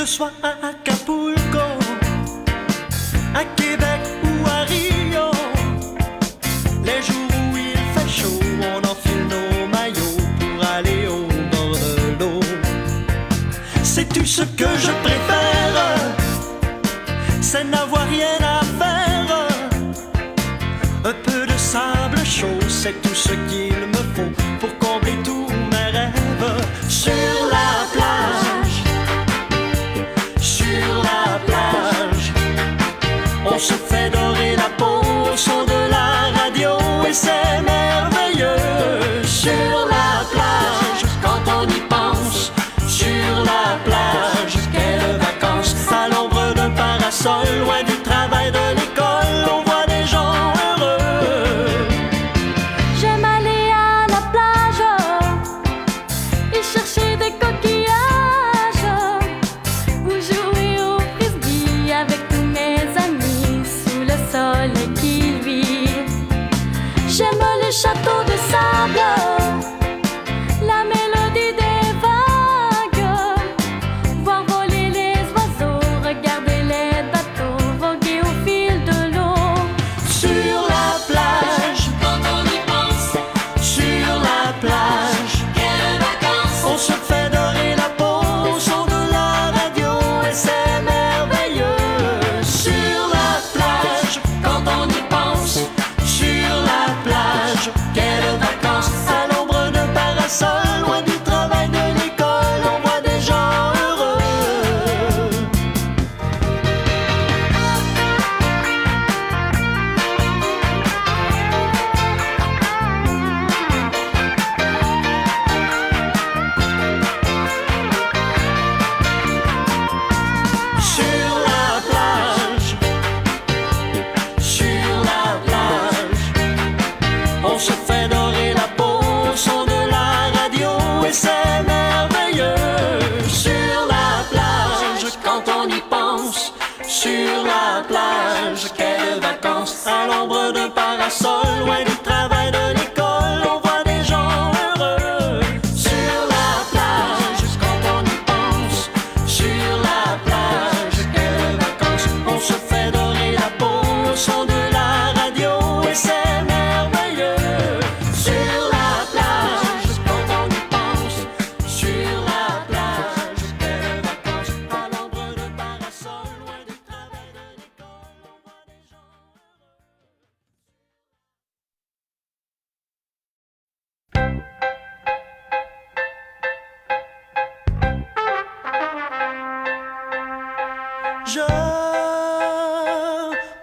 ce soit à Acapulco, à Québec ou à Rio, les jours où il fait chaud, on enfile nos maillots pour aller au bord de l'eau. Sais-tu ce que je préfère? C'est n'avoir rien à faire. Un peu de sable chaud, c'est tout ce qu'il me faut pour combler tous mes rêves. Sur la plage, sur la plage, on se fait dorer la peau au son de la radio et c'est merveilleux. Sur la plage, quand on y pense, sur la plage, quelles vacances. À l'ombre d'un parasol, loin du travail, de l'école, on voit des gens heureux. J'aime aller à la plage et chercher des coquillages, ou jouer au frisbee avec tous mes amis sous le soleil qui luit. J'aime les châteaux de sable, la mélodie des vagues, voir voler les oiseaux, regarder les bateaux voguer au fil de l'eau. Sur la plage, Quand on y pense, sur la plage, quelles vacances. on se fait dorer la peau au son de la radio et c'est merveilleux. Sur la plage, Quand on y pense, sur la plage, quelles vacances. À l'ombre d'un parasol, loin du travail, de l'école, on voit des gens heureux. Sur la plage, sur la plage, on se fait dorer la peau au son de la radio et c'est merveilleux. Sur la plage, quand on y pense, sur la plage, quelles vacances. À l'ombre d'un parasol, loin du travail, de l'école, on voit des gens heureux. Sur la plage, quand on y pense, sur la plage, quelles vacances. On se fait dorer la peau au son de la radio et c'est merveilleux. Sur la plage, quand on y pense, sur la plage, quelles vacances. À l'ombre d'un parasol, loin du travail, de l'école, on voit des gens heureux. Je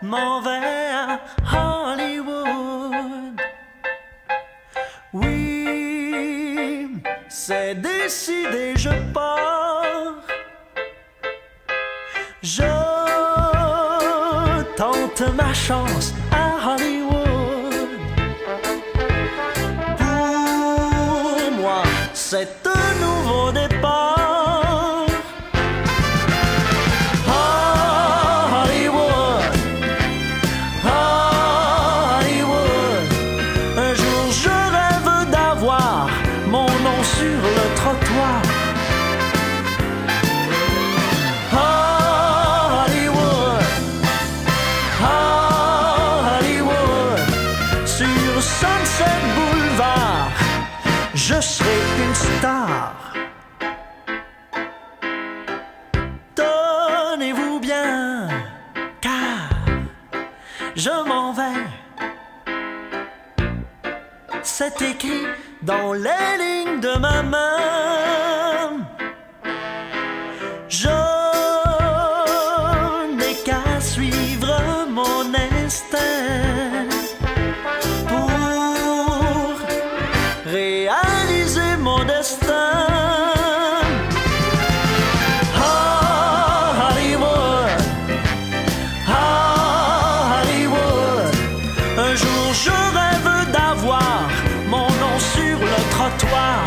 m'en vais à Hollywood. Oui, c'est décidé, je pars. Je tente ma chance à Hollywood. Pour moi, c'est un nouveau départ. Hollywood, Hollywood. Un jour je rêve d'avoir mon nom sur le trottoir. Hollywood, Hollywood. Sur Sunset Boulevard, je serai une star. Tenez-vous bien, car je m'en vais. C'est écrit dans les lignes de ma main. Je n'ai qu'à suivre mon instinct pour réaliser mon destin. Hollywood, Hollywood. Un jour je rêve d'avoir mon nom sur le trottoir.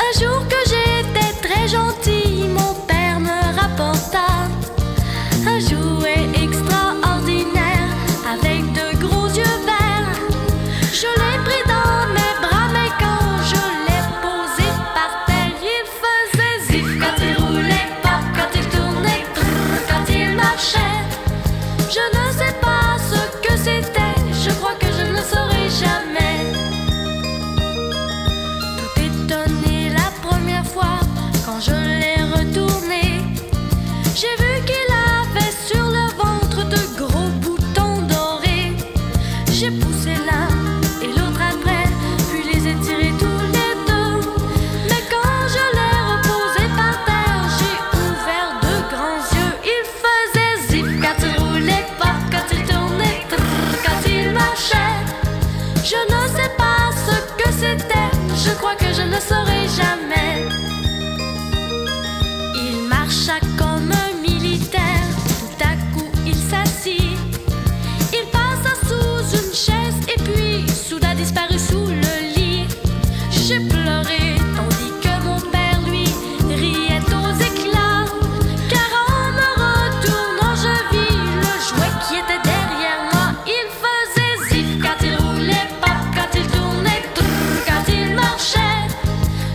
Un jour que j'étais très gentille, mon père me rapporta un jouet extraordinaire avec de gros yeux verts. Je l'ai pris dans mes bras, mais quand je l'ai posé par terre, il faisait zif quand il roulait, pop quand il tournait, brrr quand il marchait. Je ne sais pas ce que c'était, je crois que je ne le saurai jamais. Tout étonné la première fois, quand je l'ai retourné, j'ai vu qu'il avait sur le ventre de gros boutons dorés. J'ai poussé l'un et l'autre après, puis les ai tirés tous les deux. Mais quand je l'ai reposé par terre, j'ai ouvert de grands yeux. Il faisait zip quand il roulait, pop quand il tournait, trrr quand il marchait. Je ne sais pas ce que c'était, je crois que je ne saurai jamais. Il marcha comme un militaire, tout à coup il s'assit. Il passa sous une chaise et puis soudain disparut sous le lit. J'ai pleuré tandis que mon père lui riait aux éclats, car en me retournant je vis le jouet qui était derrière moi. Il faisait zif quand il roulait, pop quand il tournait, trrr quand il marchait.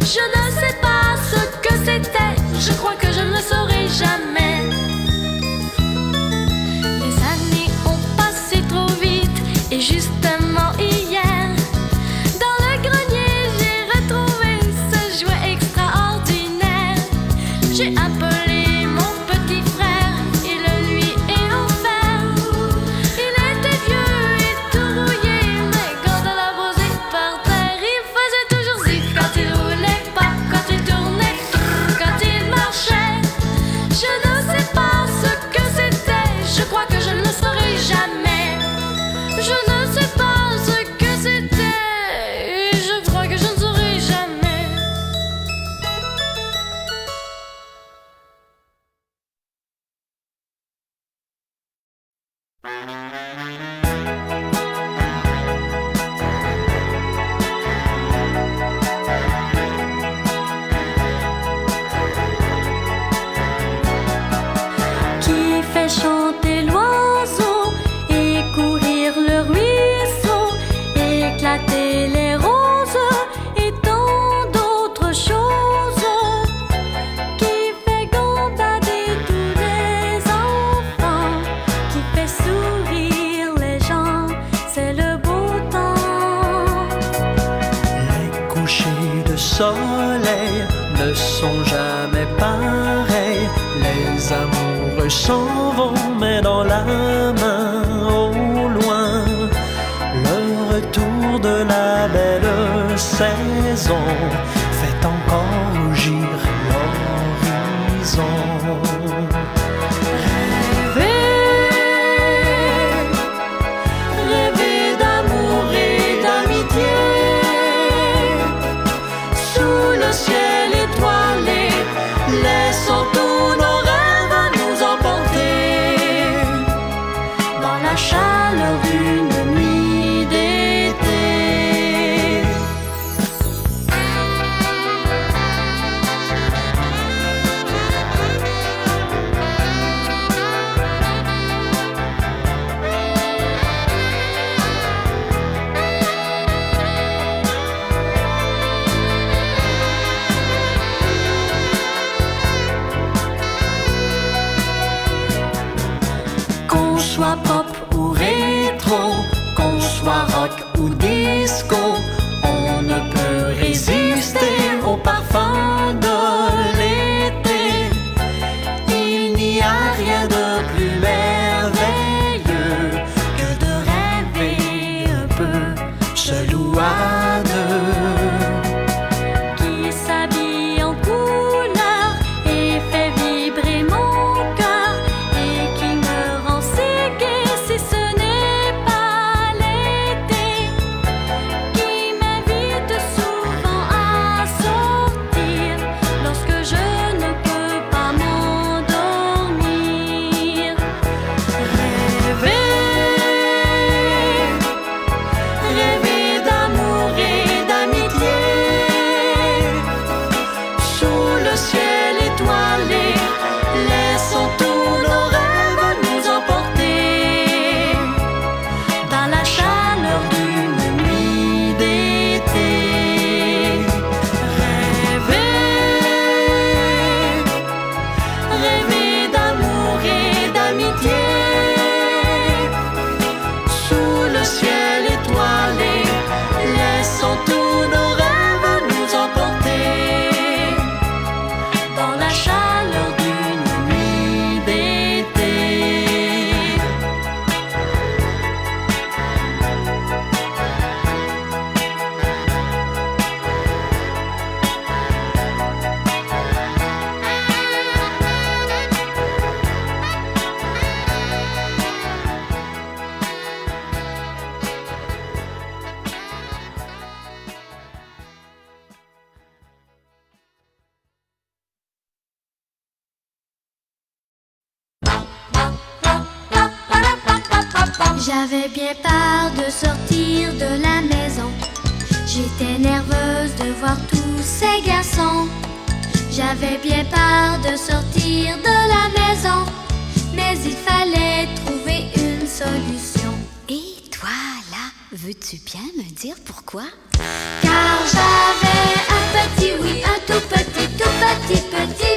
Je ne sais pas ce que c'était, je crois que je ne le saurai jamais. Les années ont passé trop vite et justement hier, dans le grenier j'ai retrouvé ce jouet extraordinaire. J'ai appelé mon petit frère et le lui ai offert. Il était vieux et tout rouillé, mais quand on l'a posé par terre, il faisait toujours zip quand il roulait, pop quand il tournait, trrr quand il marchait. Je ne sais pas ce que c'était, je crois que je ne le saurai jamais. Je ne sais pas ce que c'était, je crois que je ne saurai jamais. Qui fait chanter l'oiseau et courir le ruisseau, éclater les roses et tant d'autres choses. Qui fait gambader tous les enfants, qui fait sourire les gens, c'est le beau temps. Les couchers de soleil ne sont jamais pareils. Les amoureux s'en vont, mais dans la main au loin. Le retour de la belle saison fait encore rougir l'horizon. Rêver d'amour et d'amitié, sous le ciel étoilé, laissons tous nos rêves nous emporter dans la chaleur d'une nuit d'été. Qu'on soit pop ou rétro, qu'on soit rock ou disco, on ne peut résister au parfum de l'été. Il n'y a rien de plus merveilleux que de rêver un peu seul ou à deux. Qui s'habille en couleur et fait vibrer mon cœur, et qui me rend si gai si ce n'est pas l'été. Qui m'invite souvent à sortir lorsque je ne peux pas m'endormir. Rêver, rêver d'amour et d'amitié, J'avais bien peur de sortir de la maison. J'étais nerveuse de voir tous ces garçons. J'avais bien peur de sortir de la maison, mais il fallait trouver une solution. Et toi, là, veux-tu bien me dire pourquoi? Car j'avais un petit, oui, un tout petit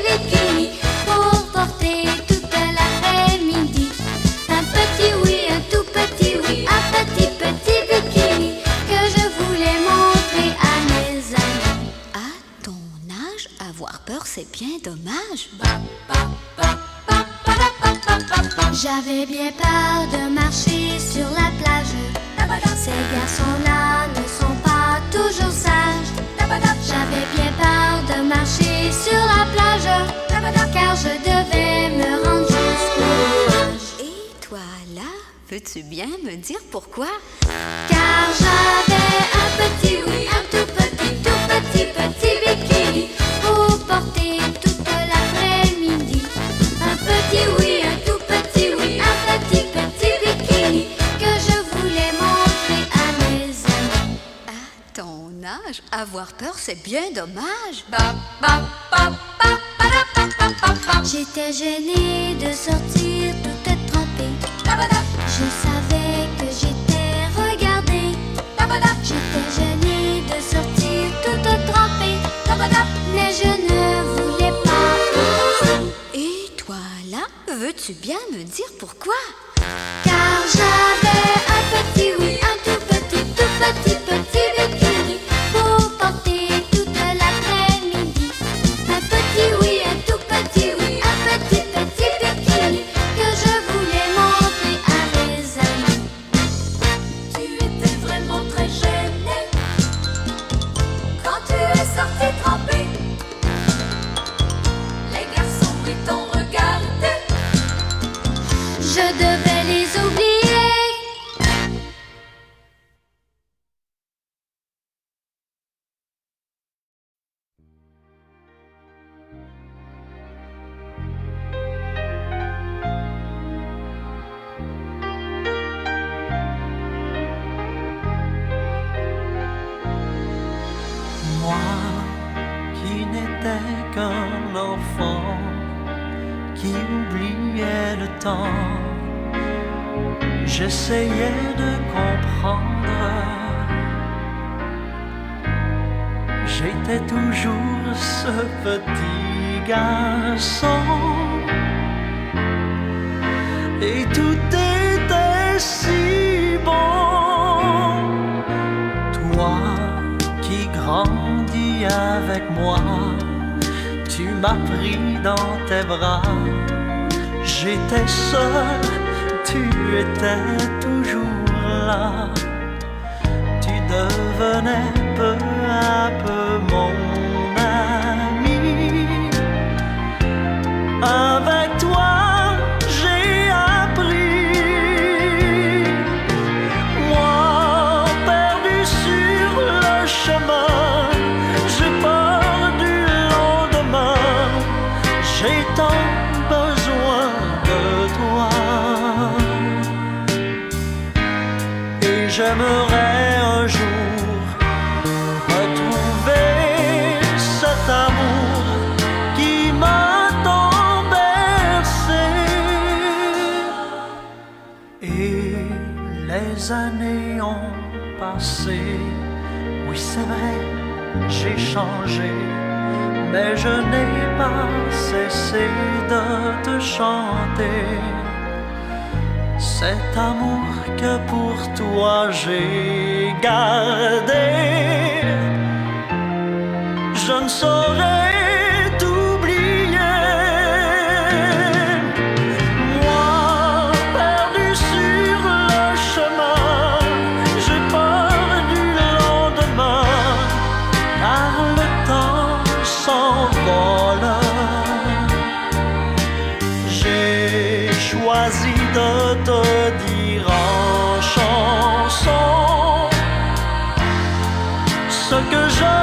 bikini pour porter toute l'après-midi. Un petit, oui, un tout petit, oui, un petit bikini que je voulais montrer à mes amis. À ton âge, avoir peur, c'est bien dommage. J'avais bien peur de marcher sur la plage. Ces garçons-là ne sont pas toujours sages. J'avais bien peur de marcher sur la plage, car je devais me rendre jusqu'au plage. Et toi, là, veux-tu bien me dire pourquoi? Car j'avais un petit, oui, un tout petit bikini pour porter toute l'après-midi. Un petit, oui, un tout petit, oui, un petit bikini que je voulais montrer à mes amis. À ton âge, avoir peur, c'est bien dommage. J'étais gênée de sortir toute trempée. Je savais que j'étais regardée. J'étais gênée de sortir toute trempée, mais je ne voulais pas. Et toi, là, veux-tu bien me dire pourquoi? Car j'avais un petit, oui, un tout petit bikini pour porter toute l'après-midi. Un petit, oui, un tout petit, oui, un petit bikini que je voulais montrer à mes amis. Tu étais vraiment très gênée quand tu es sortie trempée. Les garçons, oui, t'ont regardé. Je devais les oublier. Moi qui n'étais qu'un enfant, qui oubliait le temps, j'essayais de comprendre. J'étais toujours ce petit garçon, et tout était si bon. Toi qui grandis avec moi, tu m'as pris dans tes bras. J'étais seul, tu étais toujours là. Tu devenais peu à peu mon ami. Avec toi, j'ai appris. Moi, perdu sur le chemin, j'ai peur du lendemain. J'ai tant besoin de toi. Et j'aimerais un jour retrouver cet amour qui m'a tant bercé. Et les années ont passé. Oui, c'est vrai, j'ai changé, mais je n'ai pas cessé de te chanter cet amour que pour toi j'ai gardé. Je ne saurais t'oublier. Moi, perdu sur le chemin, j'ai peur du lendemain, car le temps s'envole. J'ai choisi de te dire en chanson ce que je